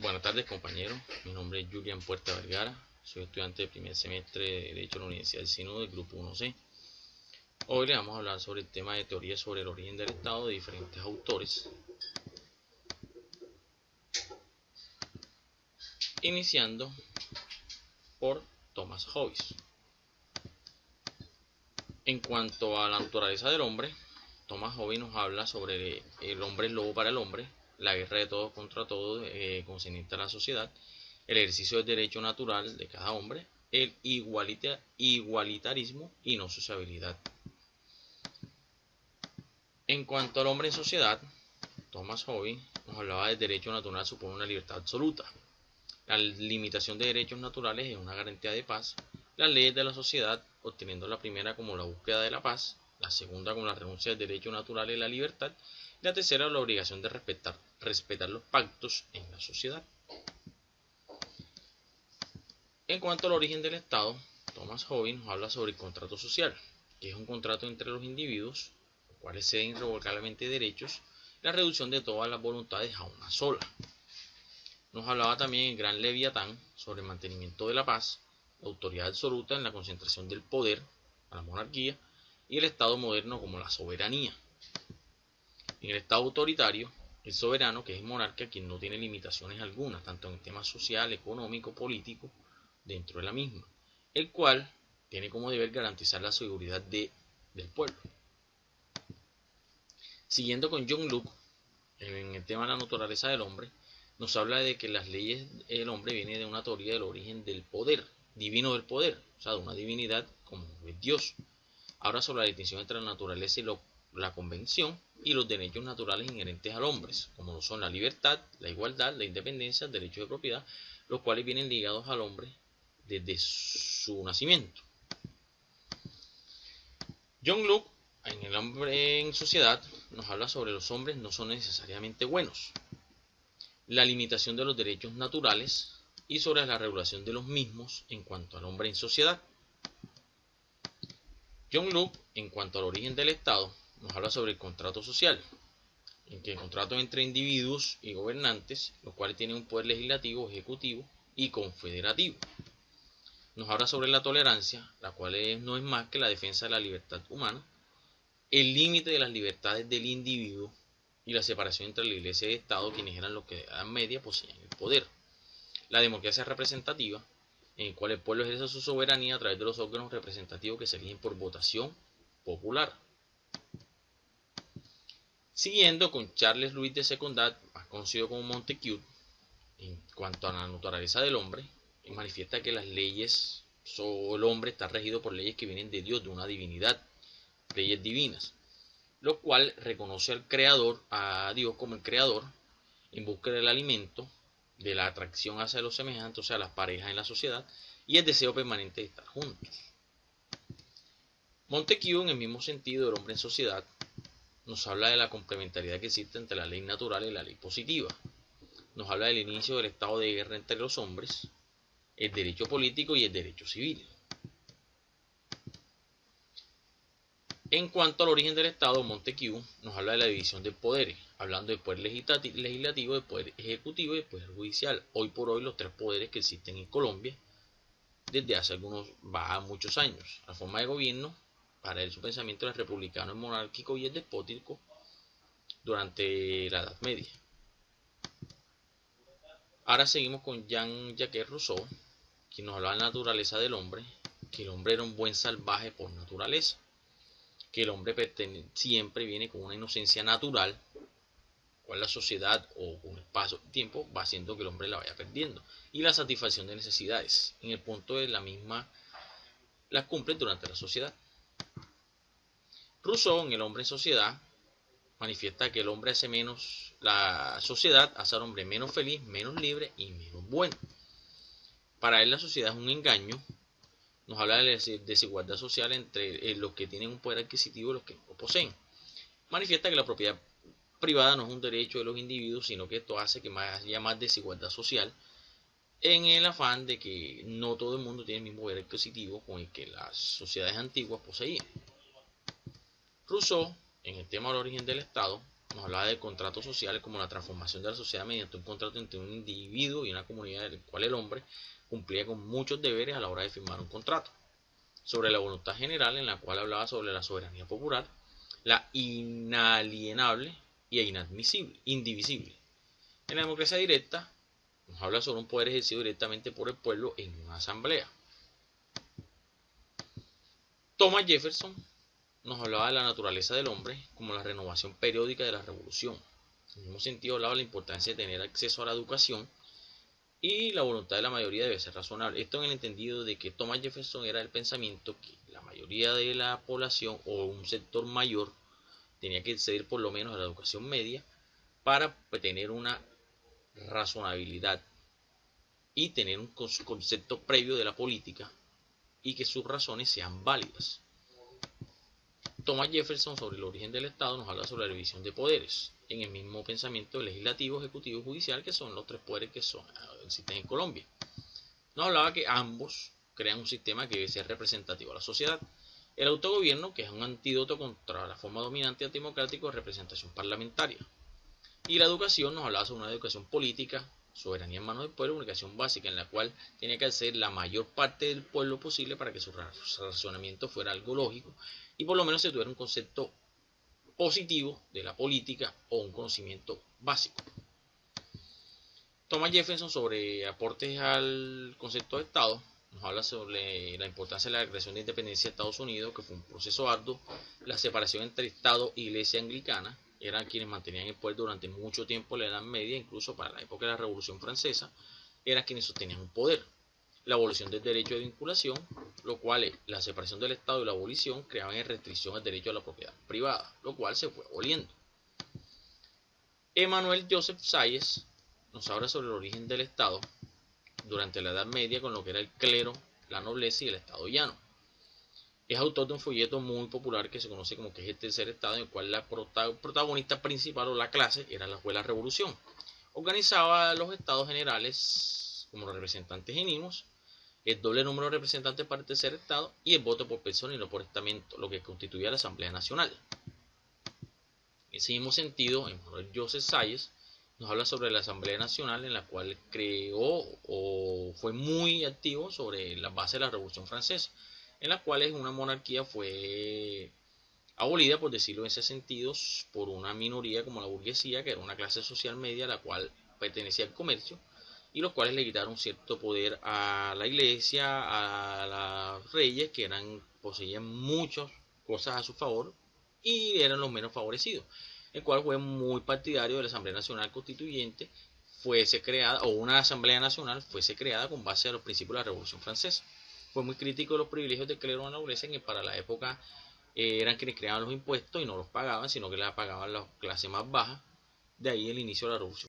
Buenas tardes, compañeros. Mi nombre es Julián Puerta Vergara. Soy estudiante de primer semestre de Derecho en la Universidad del Sínodo del Grupo 1C. Hoy le vamos a hablar sobre el tema de teoría sobre el origen del Estado de diferentes autores, iniciando por Thomas Hobbes. En cuanto a la naturaleza del hombre, Thomas Hobbes nos habla sobre el hombre es lobo para el hombre, la guerra de todos contra todos concerniente a la sociedad, el ejercicio del derecho natural de cada hombre, el igualitarismo y no sociabilidad. En cuanto al hombre en sociedad, Thomas Hobbes nos hablaba del derecho natural supone una libertad absoluta. La limitación de derechos naturales es una garantía de paz. Las leyes de la sociedad, obteniendo la primera como la búsqueda de la paz, la segunda como la renuncia del derecho natural y la libertad, y la tercera la obligación de respetar los pactos en la sociedad. En cuanto al origen del Estado, Thomas Hobbes nos habla sobre el contrato social, que es un contrato entre los individuos, los cuales ceden irrevocablemente derechos, la reducción de todas las voluntades a una sola. Nos hablaba también el gran Leviatán sobre el mantenimiento de la paz, la autoridad absoluta en la concentración del poder, a la monarquía, y el Estado moderno como la soberanía. En el Estado autoritario, el soberano, que es el monarca, quien no tiene limitaciones algunas, tanto en el tema social, económico, político, dentro de la misma, el cual tiene como deber garantizar la seguridad del pueblo. Siguiendo con John Locke, en el tema de la naturaleza del hombre, nos habla de que las leyes del hombre vienen de una teoría del origen del poder, divino del poder, o sea, de una divinidad como es Dios. Habla sobre la distinción entre la naturaleza y la convención y los derechos naturales inherentes al hombre, como lo son la libertad, la igualdad, la independencia, el derecho de propiedad, los cuales vienen ligados al hombre desde su nacimiento. John Locke, en El hombre en sociedad, nos habla sobre los hombres no son necesariamente buenos, la limitación de los derechos naturales y sobre la regulación de los mismos en cuanto al hombre en sociedad. John Locke, en cuanto al origen del Estado, nos habla sobre el contrato social, en que el contrato entre individuos y gobernantes, los cuales tienen un poder legislativo, ejecutivo y confederativo. Nos habla sobre la tolerancia, la cual no es más que la defensa de la libertad humana, el límite de las libertades del individuo y la separación entre la Iglesia y el Estado, quienes eran los que de edad media poseían el poder. La democracia representativa, en el cual el pueblo ejerce su soberanía a través de los órganos representativos que se eligen por votación popular. Siguiendo con Charles Louis de Secondat, más conocido como Montesquieu, en cuanto a la naturaleza del hombre, manifiesta que las leyes, el hombre está regido por leyes que vienen de Dios, de una divinidad, leyes divinas, lo cual reconoce al creador, a Dios como el creador, en busca del alimento, de la atracción hacia los semejantes, o sea, las parejas en la sociedad, y el deseo permanente de estar juntos. Montesquieu, en el mismo sentido del hombre en sociedad, nos habla de la complementariedad que existe entre la ley natural y la ley positiva. Nos habla del inicio del estado de guerra entre los hombres, el derecho político y el derecho civil. En cuanto al origen del Estado, Montesquieu nos habla de la división de poderes, hablando del poder legislativo, del poder ejecutivo y del poder judicial. Hoy por hoy los tres poderes que existen en Colombia, desde hace muchos años. La forma de gobierno, para él su pensamiento era republicano, el monárquico y el despótico durante la Edad Media. Ahora seguimos con Jean-Jacques Rousseau, quien nos hablaba de la naturaleza del hombre, que el hombre era un buen salvaje por naturaleza, que el hombre siempre viene con una inocencia natural, cual la sociedad o con el paso del tiempo va haciendo que el hombre la vaya perdiendo, y la satisfacción de necesidades, en el punto de la misma las cumple durante la sociedad. Rousseau, en El hombre en sociedad, manifiesta que el hombre hace menos, la sociedad hace al hombre menos feliz, menos libre y menos bueno. Para él la sociedad es un engaño. Nos habla de la desigualdad social entre los que tienen un poder adquisitivo y los que no lo poseen. Manifiesta que la propiedad privada no es un derecho de los individuos, sino que esto hace que haya más desigualdad social, en el afán de que no todo el mundo tiene el mismo poder adquisitivo con el que las sociedades antiguas poseían. Rousseau, en el tema del origen del Estado, nos hablaba de contratos sociales como la transformación de la sociedad mediante un contrato entre un individuo y una comunidad en la cual el hombre cumplía con muchos deberes a la hora de firmar un contrato. Sobre la voluntad general, en la cual hablaba sobre la soberanía popular, la inalienable y inadmisible, indivisible. En la democracia directa nos habla sobre un poder ejercido directamente por el pueblo en una asamblea. Thomas Jefferson nos hablaba de la naturaleza del hombre como la renovación periódica de la revolución. En el mismo sentido hablaba de la importancia de tener acceso a la educación y la voluntad de la mayoría debe ser razonable. Esto en el entendido de que Thomas Jefferson era el pensamiento que la mayoría de la población o un sector mayor tenía que acceder por lo menos a la educación media para tener una razonabilidad y tener un concepto previo de la política y que sus razones sean válidas. Thomas Jefferson sobre el origen del Estado nos habla sobre la división de poderes en el mismo pensamiento legislativo, ejecutivo y judicial, que son los tres poderes que existen en Colombia. Nos hablaba que ambos crean un sistema que debe ser representativo a la sociedad. El autogobierno, que es un antídoto contra la forma dominante y antidemocrática de representación parlamentaria. Y la educación nos hablaba sobre una educación política, soberanía en manos del pueblo, una educación básica en la cual tenía que acceder la mayor parte del pueblo posible para que su razonamiento fuera algo lógico y por lo menos se tuviera un concepto positivo de la política o un conocimiento básico. Thomas Jefferson sobre aportes al concepto de Estado nos habla sobre la importancia de la declaración de independencia de Estados Unidos, que fue un proceso arduo, la separación entre Estado y Iglesia anglicana, eran quienes mantenían el poder durante mucho tiempo en la Edad Media, incluso para la época de la Revolución Francesa, eran quienes sostenían un poder. La abolición del derecho de vinculación, lo cual la separación del Estado y la abolición creaban restricción al derecho a la propiedad privada, lo cual se fue aboliendo. Emmanuel Joseph Sayes nos habla sobre el origen del Estado durante la Edad Media con lo que era el clero, la nobleza y el Estado llano. Es autor de un folleto muy popular que se conoce como que es el tercer Estado, en el cual la protagonista principal o la clase fue la revolución. Organizaba los estados generales como los representantes genuinos, el doble número de representantes para el tercer Estado y el voto por persona y no por estamento, lo que constituía la Asamblea Nacional. En ese mismo sentido, Emmanuel Joseph Sayes nos habla sobre la Asamblea Nacional, en la cual creó o fue muy activo sobre la base de la Revolución Francesa, en la cual una monarquía fue abolida, por decirlo en ese sentido, por una minoría como la burguesía, que era una clase social media a la cual pertenecía al comercio, y los cuales le quitaron cierto poder a la iglesia, a los reyes, que poseían muchas cosas a su favor y eran los menos favorecidos, el cual fue muy partidario de la Asamblea Nacional Constituyente, fuese creada, o una Asamblea Nacional fuese creada con base a los principios de la Revolución Francesa. Fue muy crítico de los privilegios del clero de la nobleza, que para la época eran quienes creaban los impuestos y no los pagaban, sino que les pagaban las clases más bajas. De ahí el inicio de la Revolución.